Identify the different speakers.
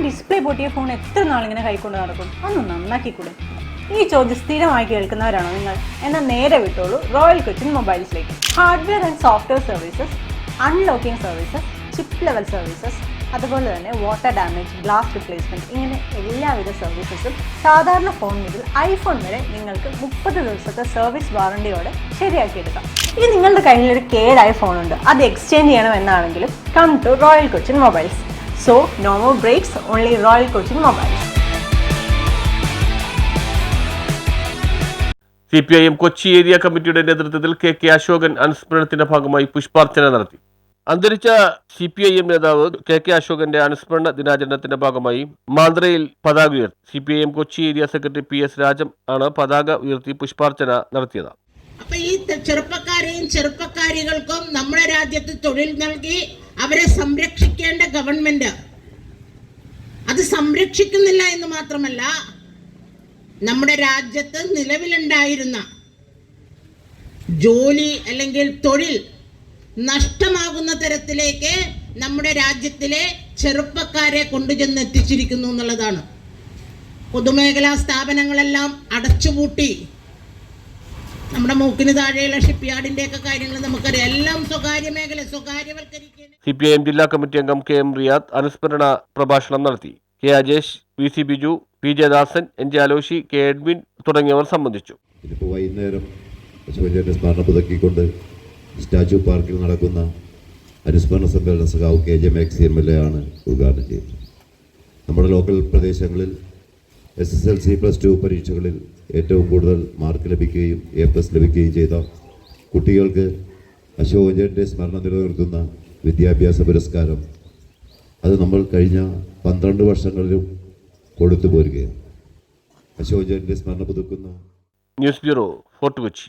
Speaker 1: Display പൊട്ടിയ phone എത്ര നാളിങ്ങനെ കൈക്കൊണ്ട് നടക്കും? ഒന്ന് നന്നാക്കിക്കൂടെ? ഈ ചോദ്യം സ്ഥിരമായി കേൾക്കുന്നവരാണോ നിങ്ങൾ? എന്നാൽ നേരെ വിട്ടോളൂ റോയൽ കൊച്ചിൻ മൊബൈൽസിലേക്ക്. Hardware and software services, unlocking services, chip level services, അതുപോലെ തന്നെ വാട്ടർ ഡാമേജ്, ഗ്ലാസ് റിപ്ലേസ്മെൻറ്റ്, ഇങ്ങനെ എല്ലാവിധ സർവീസസും സാധാരണ ഫോൺ മുതൽ ഐഫോൺ വരെ നിങ്ങൾക്ക് 30 ദിവസത്തെ സർവീസ് വാറണ്ടിയോടെ ശരിയാക്കിയെടുക്കാം. ഇനി നിങ്ങളുടെ കയ്യിലൊരു കേടായ ഫോണുണ്ട്, അത് എക്സ്ചേഞ്ച് ചെയ്യണമെന്നാണെങ്കിലും come to royal Cochin mobiles. So no more breaks, only royal Cochin mobiles.
Speaker 2: CPIM Kochi area കമ്മിറ്റിയുടെ നേതൃത്വത്തിൽ KK അശോകൻ അനുസ്മരണത്തിന്റെ ഭാഗമായി പുഷ്പാർച്ചന നടത്തി. അന്തരിച്ച CPIM നേതാവ് KK അശോകന്റെ അനുസ്മരണ ദിനാചരണത്തിന്റെ ഭാഗമായി മാന്ത്രയിൽ പതാക ഉയർത്തി. CPIM Kochi area secretary PS Rajam ആണ് പതാക ഉയർത്തി പുഷ്പാർച്ചന നടത്തിയത്.
Speaker 3: അപ്പൊ ഈ ചെറുപ്പക്കാരെയും ചെറുപ്പക്കാരികൾക്കും നമ്മുടെ രാജ്യത്ത് തൊഴിൽ നൽകി അവരെ സംരക്ഷിക്കേണ്ട ഗവൺമെന്റ് അത് സംരക്ഷിക്കുന്നില്ല എന്ന് മാത്രമല്ല, നമ്മുടെ രാജ്യത്ത് നിലവിലുണ്ടായിരുന്ന ജോലി അല്ലെങ്കിൽ തൊഴിൽ നഷ്ടമാകുന്ന തരത്തിലേക്ക് നമ്മുടെ രാജ്യത്തിലെ ചെറുപ്പക്കാരെ കൊണ്ടുചെന്ന് എത്തിച്ചിരിക്കുന്നു എന്നുള്ളതാണ്. പൊതുമേഖലാ സ്ഥാപനങ്ങളെല്ലാം അടച്ചുപൂട്ടി. നമ്മുടെ മൂക്കിന് താഴെയുള്ള ഷിപ്പ്യാർഡിന്റെ ഒക്കെ കാര്യങ്ങൾ നമുക്കറിയാം. എല്ലാം സ്വകാര്യ മേഖല സ്വകാര്യവൽക്കരിക്കുകയാണ്.
Speaker 2: CPIM ജില്ലാ കമ്മിറ്റി അംഗം KM റിയാദ് അനുസ്മരണ പ്രഭാഷണം നടത്തി. K Ajesh, VC Biju, PJ ദാസൻ, NJ അലോഷി, K എഡ്വിൻ തുടങ്ങിയവർ സംബന്ധിച്ചു.
Speaker 4: ഇതിപ്പോൾ വൈകുന്നേരം അശോകന്റെ സ്മരണ പുതുക്കിക്കൊണ്ട് സ്റ്റാച്യു പാർക്കിൽ നടക്കുന്ന അനുസ്മരണ സമ്മേളന സഖാവ് KJ മാക്സി MLA ആണ് ഉദ്ഘാടനം ചെയ്തത്. നമ്മുടെ ലോക്കൽ പ്രദേശങ്ങളിൽ SSLC +2 പരീക്ഷകളിൽ ഏറ്റവും കൂടുതൽ മാർക്ക് ലഭിക്കുകയും A+ ലഭിക്കുകയും ചെയ്ത കുട്ടികൾക്ക് അശോകന്റെ സ്മരണ നിലനിർത്തുന്ന വിദ്യാഭ്യാസ പുരസ്കാരം അത് നമ്മൾ കഴിഞ്ഞ 12 വർഷങ്ങളിലും കൊടുത്തു പോരുകയാണ്. അശോകന്റെ സ്മരണ പുതുക്കുന്ന
Speaker 2: ന്യൂസ് ബ്യൂറോ, ഫോർട്ട് കൊച്ചി.